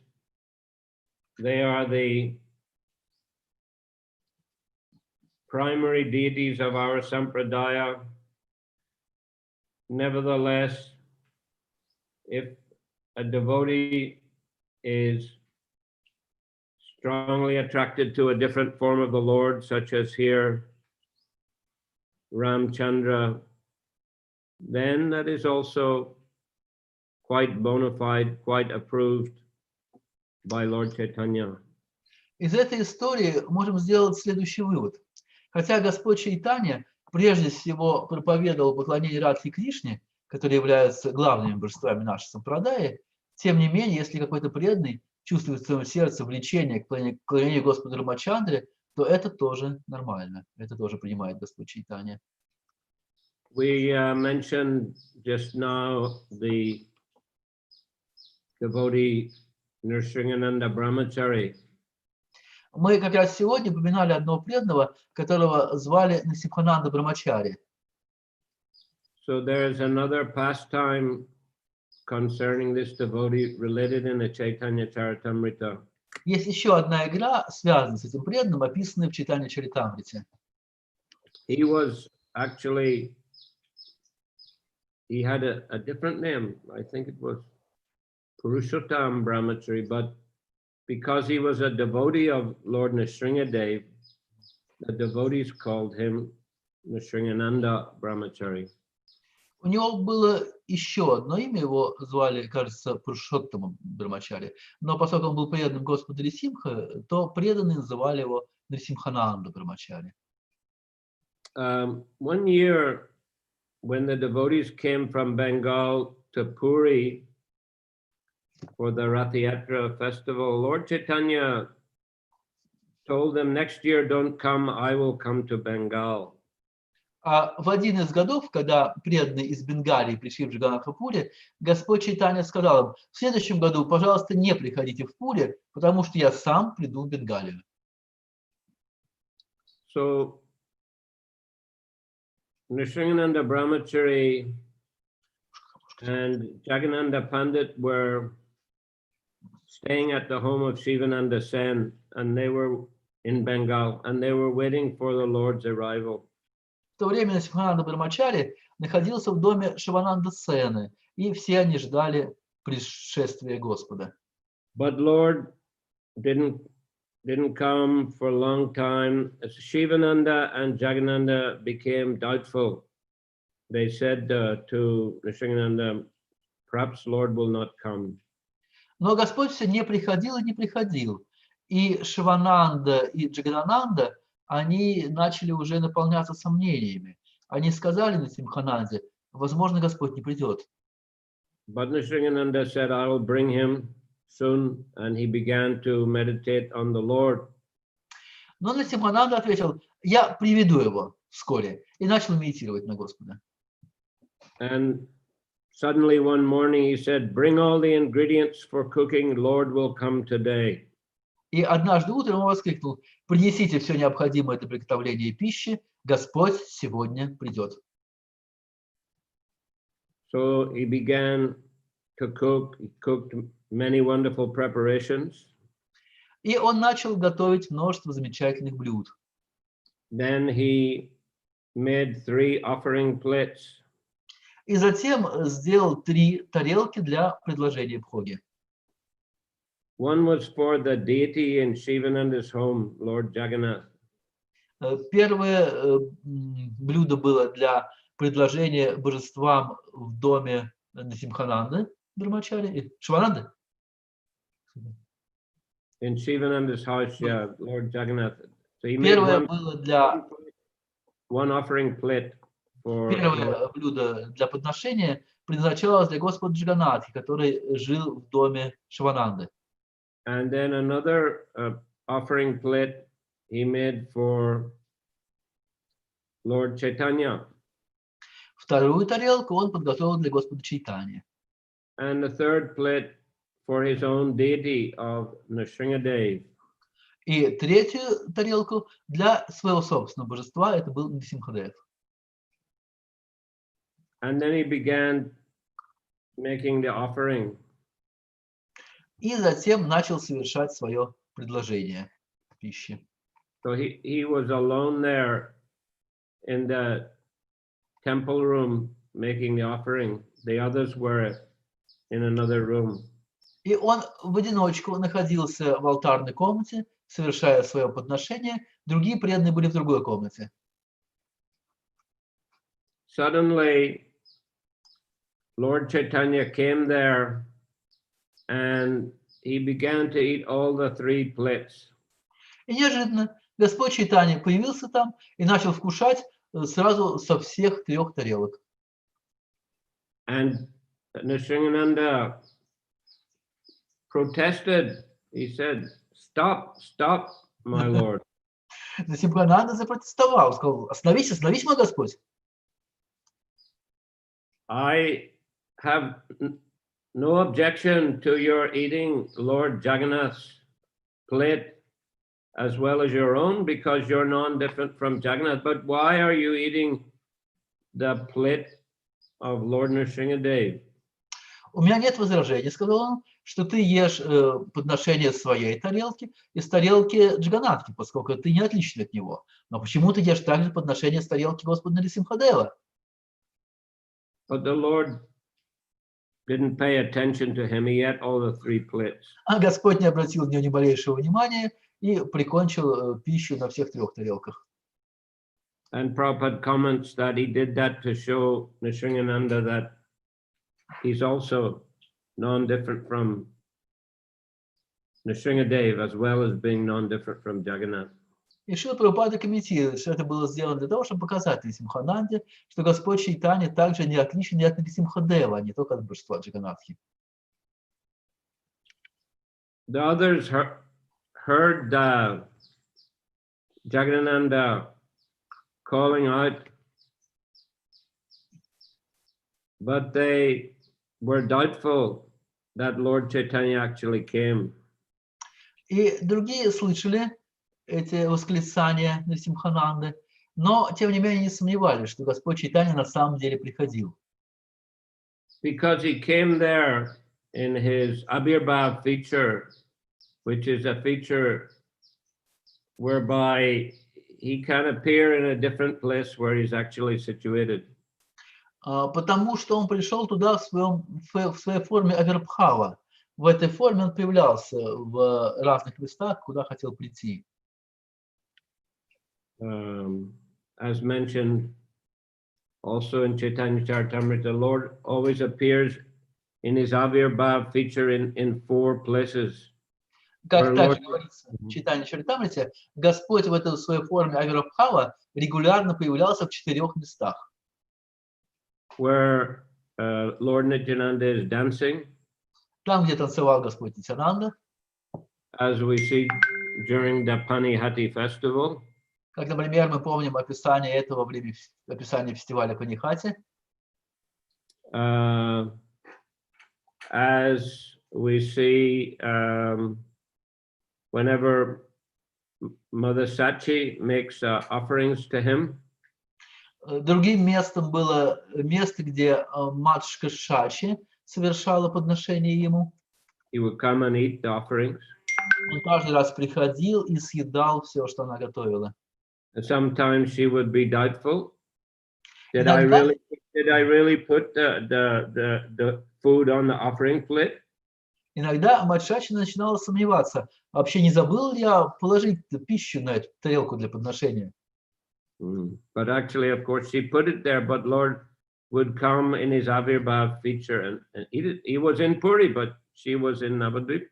they are the primary deities of our sampradaya. Nevertheless, if a devotee is strongly attracted to a different form of the Lord, such as here, Ramchandra, then that is also quite bona fide, quite approved by Lord Chaitanya.
Из этой истории можем сделать следующий вывод. Хотя Господь Чайтанья прежде всего проповедовал поклонение Радхи Кришне, которые являются главными божествами нашей сампрадаи, тем не менее, если какой-то преданный чувствует в своем сердце влечение к поклонению Господу Рамачандре, то это тоже нормально, это тоже принимает Господь Чайтанья.
We mentioned just now the devotee Nrsingananda Brahmachari.
Мы как раз сегодня упоминали одного преданного, которого звали Насипхананда Брамачари.
So there is another pastime concerning this devotee related in the Chaitanya Charitamrite.
Есть еще одна игра, связанная с этим преданным, описанная в Чайтанья Чаритамрите.
He was actually he had a different name. I think it was Purushottam Brahmachari, but because he was a devotee of Lord Nrsingadev, the devotees called him Nrsingananda Brahmachari.
У него было еще одно имя, его звали, кажется, Пурушоттамом Брамачари. Но поскольку он был преданным Господу Нрисимха, то преданные называли его Нрисимхананда Брамачари.
One year, when the devotees came from Bengal to Puri for the Rath Yatra festival, Lord Chaitanya told them, next year don't come, I will come to Bengal.
А в один из годов, когда преданные из Бенгалии пришли в Джаганнатха-Пури, Господь Чайтанья сказал им: в следующем году, пожалуйста, не приходите в Пури, потому что я сам приду в Бенгалию.
So, Nrsingananda Brahmachari and Jagannatha Pandit were staying at the home of Shivananda Sen, and they were in Bengal, and they were waiting for the Lord's arrival.
В то время Нрисимхананда Брамачари находился в доме Шивананда Сены, и все они ждали пришествия Господа.
But Lord didn't come for a long time. Shivananda and Jagannatha became doubtful. They said to Nrsingananda, perhaps Lord will not come.
Но Господь все не приходил и не приходил. И Шивананда, и Джаганананда, они начали уже наполняться сомнениями. Они сказали Нрисимхананде: возможно, Господь не придет.
But Nrsingananda said, I will bring him soon, and he began to meditate on the Lord.
Но Нрисимхананда ответил: я приведу его вскоре, и начал медитировать на Господа.
And suddenly one morning he said, bring all the ingredients for cooking, Lord will come today.
И однажды утром он воскликнул: принесите все необходимое для приготовления пищи, Господь сегодня придет.
So he began to cook. He cooked many wonderful preparations.
И он начал готовить множество замечательных блюд.
Then he made 3 offering plates.
И затем сделал 3 тарелки для предложения бхоги.
One was for the deity in Shivananda's home, Lord Jagannath.
Первое блюдо было для предложения божествам в доме Нрисимхананды Брамачари, Шивананды.
In Shivananda's house, yeah, Lord Jagannath. So he made
Первое было для
one offering plate for.
Первое блюдо для подношения предназначалось для Господа Джаганнатхи, который жил в доме Шивананды.
And then another offering plate he made for Lord Chaitanya.
Вторую тарелку он подготовил для Господа Чайтаньи.
And the third plate for his own deity of Nrsingadev.
И третью тарелку для своего собственного божества, это был Нрисимхадев.
And then he began making the offering.
И затем начал совершать свое предложение пищи.
So he was alone there in the temple room making the offering. The others were in another room.
И он в одиночку находился в алтарной комнате, совершая свое подношение. Другие преданные были в другой комнате.
Suddenly, Lord Chaitanya came there and he began to eat all the 3 plates.
И неожиданно Господь Чайтанья появился там и начал вкушать сразу со всех 3 тарелок.
And Nrsingananda protested. He said, stop, stop, my Lord.
Нрисимхананда запротестовал, сказал: остановись, остановись, мой Господь.
I have no objection to your eating Lord Jagannath's plate as well as your own, because you're non-different from Jagannath. But why are you eating the plate of Lord Nrsingadev?
У меня нет возражений, сказал он, что ты ешь подношение своей тарелки из тарелки Джаганнатхи, поскольку ты не отличен от него. Но почему ты ешь также подношение с тарелки Господа Нрисимхадева?
But the Lord didn't pay attention to him. He ate all the 3 plates.
А Господь не обратил на него ни малейшего внимания и прикончил пищу на всех 3 тарелках.
And Prabhupada comments that he did that to show Nrsimhananda that he's also non-different from Nrsimhadev, as well as being non-different from Jagannath.
И Шрила Прабхупада комментирует, что это было сделано для того, чтобы показать Нрсимхананде, что Господь Чайтанья также не отличен ни от Нрсимхадева, а не только от божества Джаганнатхи.
The others heard Jagannatha calling out, but they were doubtful that Lord Chaitanya actually came.
И другие слышали эти восклицания Нрсимхананды, но тем не менее не сомневались, что Господь Чайтанья на самом деле приходил.
Because he came there in his Abhirbhav feature, which is a feature whereby he can appear in a different place where he's actually situated.
Потому что он пришел туда в своей форме Авирбхава. В этой форме он появлялся в разных местах, куда хотел прийти.
As mentioned also in Чайтанья Чаритамрите, the Lord always appears in his Avirbhav feature in 4 places.
Как также говорится в Чайтанья Чаритамрите, Господь в этой своей форме Авирбхава регулярно появлялся в 4 местах.
Where Lord Nityananda is dancing,
Там, где танцевал Господь Нитьянанда,
as we see during the Panihati festival,
как, например, мы помним описание этого во время описания фестиваля Панихати,
as we see whenever Mother Sachi makes offerings to him.
Другим местом было место, где матушка Шачи совершала подношение ему.
He would come and eat the offerings.
Он каждый раз приходил и съедал все, что она готовила.
And sometimes she would be doubtful. Did I really put the food on the offering plate?
Иногда мать Шачи начинала сомневаться, вообще не забыл ли я положить пищу на эту тарелку для подношения.
But actually, of course, she put it there, but Lord would come in his Avirbhav feature and eat it. He was in Puri, but she was in Navadvip.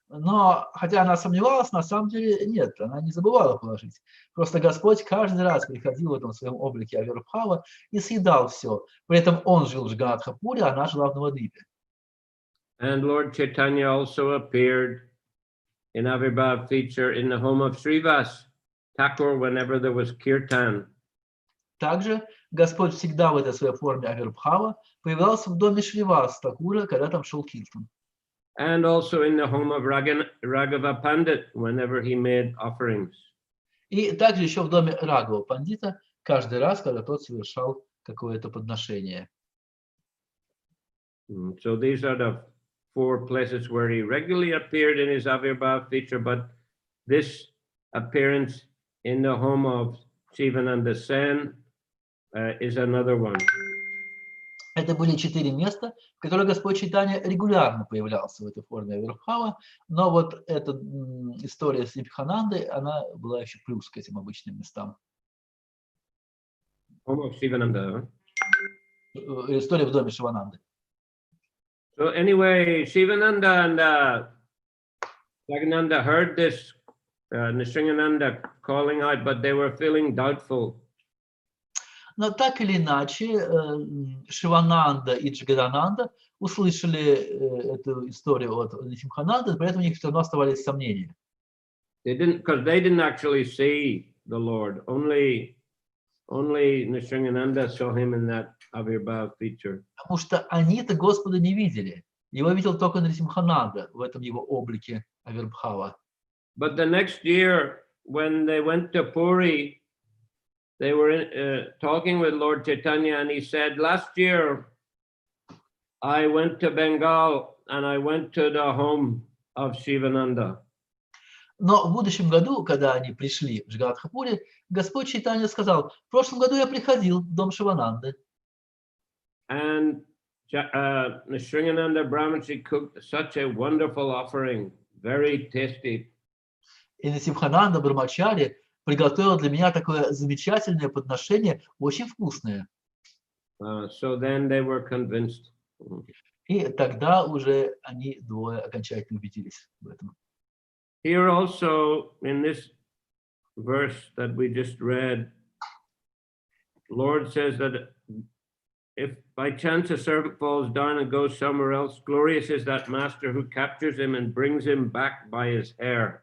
Но, хотя она сомневалась, на самом деле нет, она не забывала положить. Просто Господь каждый раз приходил в этом своем облике Авирбхава и съедал все. При этом он жил в Джаганнатхапуре, а она жила в Навадвипе.
And Lord Chaitanya also appeared in Avirbhav feature in the home of Srivas Thakur whenever there was kirtan.
Также Господь всегда в этой своей форме Авирбхава появлялся в доме Шривас Такура, когда там шел киртан.
And also in the home of Raghava Pandit whenever he made offerings.
И также еще в доме Рагава Пандита каждый раз, когда тот совершал какое-то подношение.
So these are the 4 places where he regularly appeared in his Avirbhav feature, but this appearance in the home of Shivananda Sen is another one.
Это были 4 места, в которых Господь Чайтанья регулярно появлялся в этой форме Авирбхава, но вот эта история с Нитьянандой, она была еще плюс к этим обычным местам.
Home of Shivananda.
История в доме Шивананды.
So anyway, Shivananda and Jagannatha heard this Nrsimhananda calling out, but they were feeling doubtful.
Но так или иначе, Шивананда и Джагадананда услышали эту историю от Нрсимхананды, поэтому у них все равно оставались сомнения.
Because they didn't actually see the Lord. Only Nrsimhananda saw him in that Avirbhav feature.
Потому что они-то Господа не видели. Его видел только Нрсимхананда в этом его облике Авирбхава.
But the next year, when they went to Puri, they were talking with Lord Chaitanya, and he said, last year, I went to Bengal and I went to the home of Shivananda.
Но в будущем году, когда они пришли в Джаганнатхапуре, Господь Чайтанья сказал, в прошлом году я приходил в дом Шивананды.
And Sringananda Brahmanji cooked such a wonderful offering, very tasty.
И Насимхананда Брамачари приготовил для меня такое замечательное подношение, очень вкусное.
So then they were convinced.
И тогда уже они двое окончательно убедились в этом.
Here also, in this verse that we just read, Lord says that if by chance a servant falls down and goes somewhere else, glorious is that master who captures him and brings him back by his hair.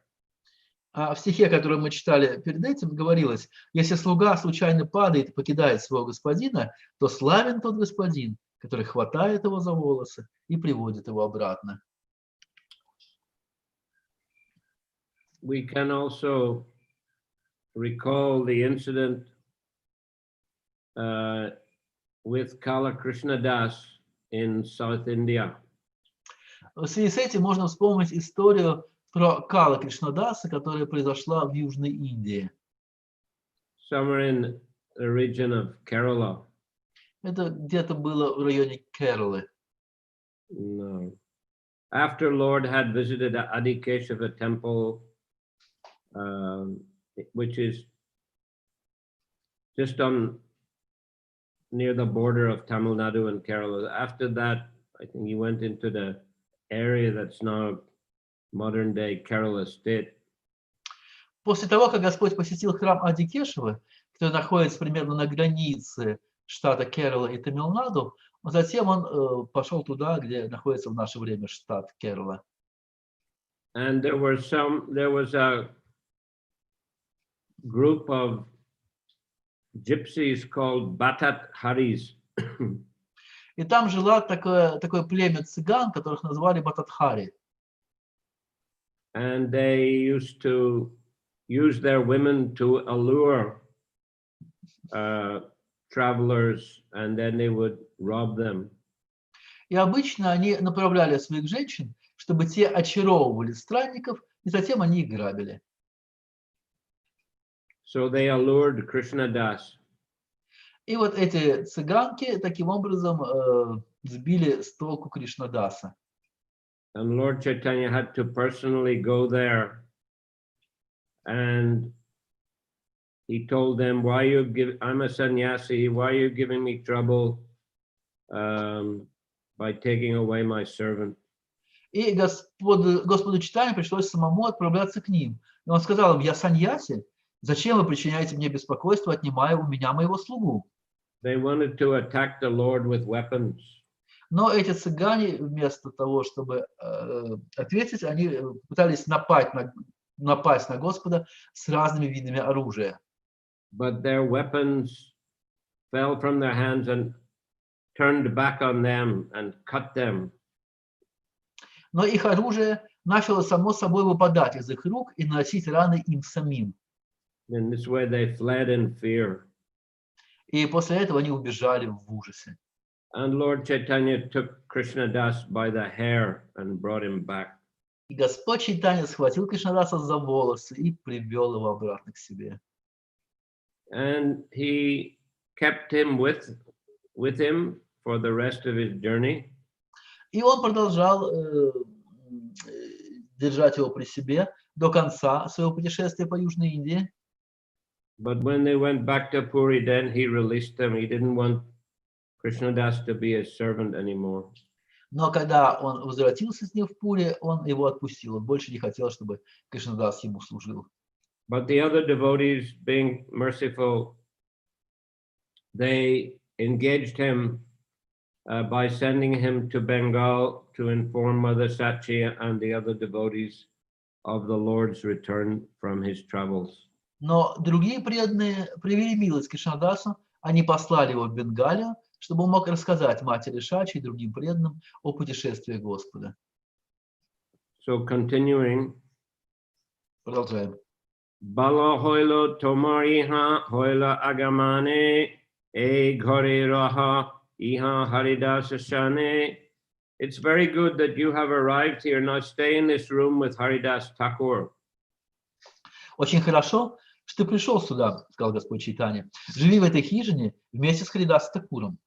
А в стихе, который мы читали перед этим, говорилось: если слуга случайно падает и покидает своего господина, то славен тот господин, который хватает его за волосы и приводит его обратно.
We can also recall the incident with Kala Krishna Das in South India.
В связи с этим можно вспомнить историю про Кала Кришнадаса, которая произошла в Южной Индии.
Somewhere in the region of Kerala.
Это где-то было в районе Кералы.
No. After Lord had visited Adikeshava temple, which is just near the border of Tamil Nadu and Kerala. After that, I think he went into the area that's now modern day Kerala state.
После того, как Господь посетил храм Адикешевы, который находится примерно на границе штата Керала и Тамилнаду, затем он пошел туда, где находится в наше время штат Керала.
And there was a group of gypsies called Batat Haris.
И там жило такое племя цыган, которых назвали Бататхари.
And they used to use their women to allure travelers, and then they would rob them.
И обычно они направляли своих женщин, чтобы те очаровывали странников, и затем они их грабили.
So they allured Krishna Das.
И вот эти цыганки таким образом сбили с толку Кришнадаса.
And Lord Chaitanya had to personally go there, and he told them, I'm a sannyasi, why are you giving me trouble by taking away my servant?
И Господу Чайтанье пришлось самому отправляться к ним. И он сказал им: я саньяси, зачем вы причиняете мне беспокойство, отнимая у меня моего слугу?
They wanted to attack the Lord with weapons.
Но эти цыгане, вместо того, чтобы ответить, они пытались напасть на Господа с разными видами оружия.
But their weapons fell from their hands and turned back on them and cut them.
Но их оружие начало само собой выпадать из их рук и наносить раны им самим.
In this way they fled in fear.
И после этого они убежали в ужасе.
And Lord Chaitanya took Krishna Das by the hair and brought him back.
И Господь Чайтанья схватил Кришнадаса за волосы и привел его обратно к себе.
And he kept him with him for the rest of his journey.
И он продолжал держать его при себе до конца своего путешествия по Южной Индии.
But when they went back to Puri, then he released them. He didn't want Krishna Das to be his servant anymore.
Но когда он возвратился с ним в Пури, он его отпустил. Он больше не хотел, чтобы Кришнадас ему служил.
But the other devotees, being merciful, they engaged him by sending him to Bengal to inform Mother Sachi and the other devotees of the Lord's return from his travels.
Но другие преданные проявили милость Кришнадасу, они послали его в Бенгалию, чтобы он мог рассказать матери Шачи и другим преданным о путешествии Господа.
So continuing.
Продолжаем.
Bala hoilo tomariha hoila agamane e ghore raha iha haridasa shane. It's very good that you have arrived here. Now stay in this room with Haridas Thakur.
Очень хорошо, что ты пришел сюда, сказал Господь Чайтанья. Живи в этой хижине вместе с Харидас Такуром.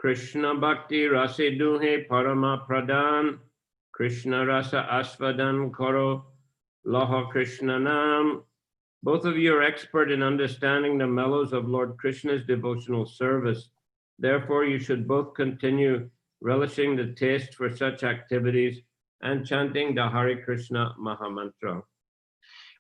Krishna Bhakti Rasi Duhe Parama Pradhan, Krishna Rasa Asvadan Koro, Laha Krishna Nam. Both of you are expert in understanding the mellows of Lord Krishna's devotional service. Therefore, you should both continue relishing the taste for such activities and chanting the Hare Krishna Mahamantra.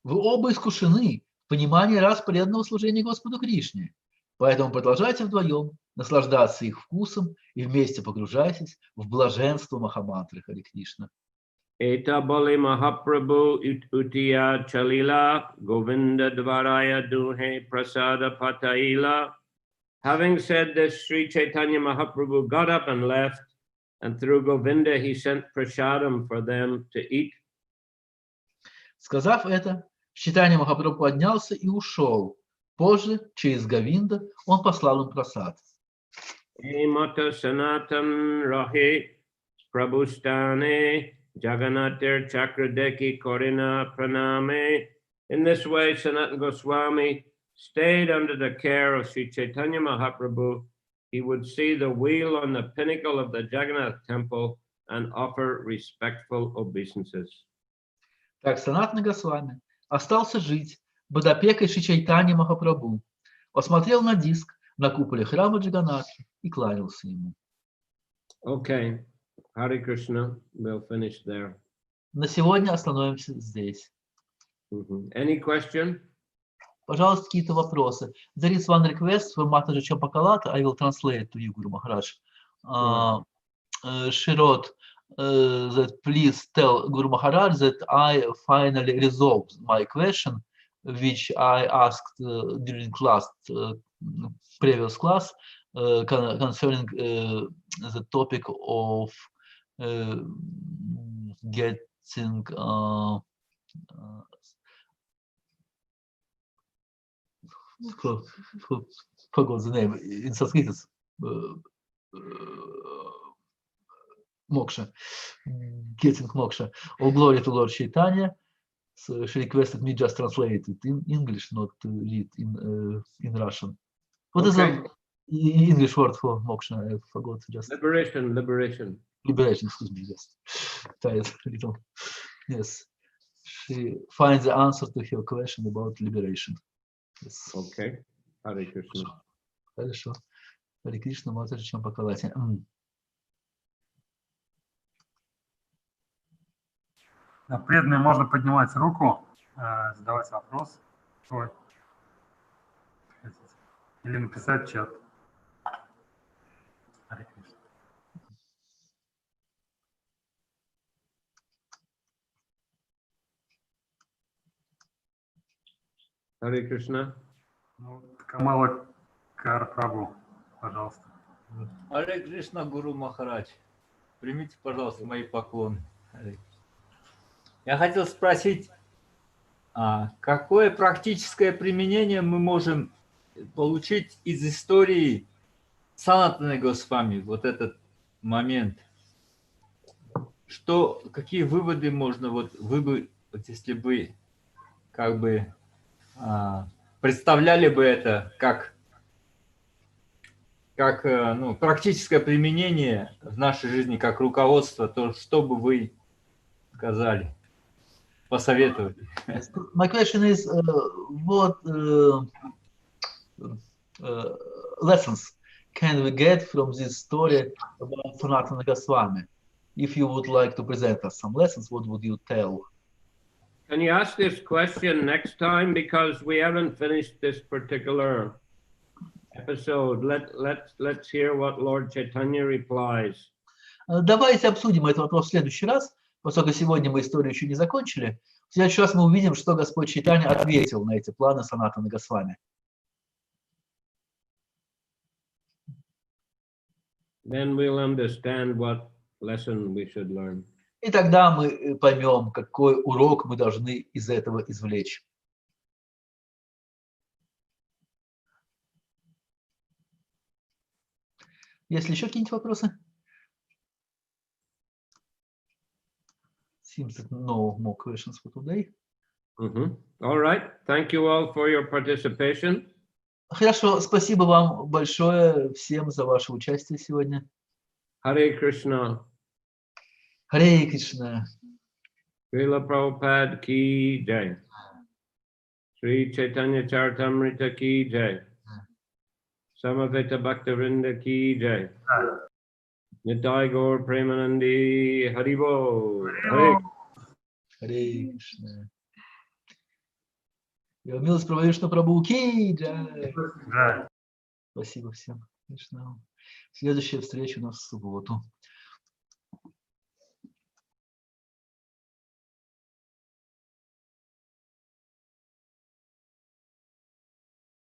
Вы оба искушены в понимании распорядного служения Господу Кришне, поэтому продолжайте вдвоем наслаждаться их вкусом и вместе погружайтесь в блаженство Махамантры Харе Кришна.
Eta Bali Mahaprabhu Utiya Chalila Govinda Dvaraya Duhe Prasada Pataila. Having said this, Sri Chaitanya Mahaprabhu got up and left, and through Govinda he sent prasadam for them to eat.
Сказав это, Чайтанья Махапрабху поднялся и ушел. Позже, через Говинда, он послал им прасад.
Mata Sanatan Rahe Prabhustane Jagannathir Chakradeki Korina Praname. In this way, Sanatan Goswami stayed under the care of Sri Chaitanya Mahaprabhu. He would see the wheel on the pinnacle of the Jagannath temple and offer respectful obeisances.
Так Санатана Госвами остался жить под опекой Шри Чайтаньи Махапрабху. Посмотрел на диск на куполе храма Джаганнатхи и кланялся ему.
Okay, Hare Krishna, we'll finish there.
На сегодня остановимся здесь.
Any question?
Пожалуйста, какие-то вопросы. There is one request from Mataji Champakalata. I will translate to you, Guru Maharaj. She wrote that please tell Guru Maharaj that I finally resolved my question, which I asked during previous class concerning the topic of getting forgot the name in Sanskrit. Moksha, getting moksha. All glory to Lord Chaitanya. So she requested me just translate it in English, not to read in Russian. What is the English word for moksha? I forgot just.
Liberation.
Liberation, excuse me, yes. Tired a little. Yes. She finds the answer to her question about liberation. Yes.
Okay. Hare Krishna.
Хорошо. Харе Кришна, Матаджи Чампакалати.
Преданные, можно поднимать руку, задавать вопрос свой. Или написать в чат. Харе Кришна.
Hare Krishna.
Камала Прабху, пожалуйста.
Харе Кришна, Гуру Махарадж. Примите, пожалуйста, мои поклоны. Я хотел спросить, какое практическое применение мы можем получить из истории Санатаны Госвами, вот этот момент? Какие выводы можно, если бы как бы представляли бы это как практическое применение в нашей жизни, как руководство, то что бы вы сказали, посоветовали?
My question is, what lessons can we get from this story about Sanatana Goswami? If you would like to present us some lessons, what would you tell?
Can you ask this question next time, because we haven't finished this particular episode. Let's hear what Lord Chaitanya replies.
Давайте обсудим этот вопрос в следующий раз, поскольку сегодня мы историю еще не закончили. В следующий раз мы увидим, что Господь Чайтанья ответил на эти планы Санатаны Госвами.
Then we'll understand what lesson we should learn.
И тогда мы поймем, какой урок мы должны из этого извлечь. Есть ли еще какие-нибудь вопросы? Seems that no more questions for today.
All right. Thank you all for your participation.
Хорошо, спасибо вам большое всем за ваше участие сегодня.
Hare Krishna.
Харе Кришна.
Srila Prabhupada ki jai. Sri Chaitanya Charitamrite ki jai. Samaveta Bhaktivinoda ki jai. Nitai Gaur Premanandi Haribo. Hare.
Харе Кришна. Его милость Прабхавишну Прабху ки джай.
Да.
Спасибо всем. Кришна. Следующая встреча у нас в субботу.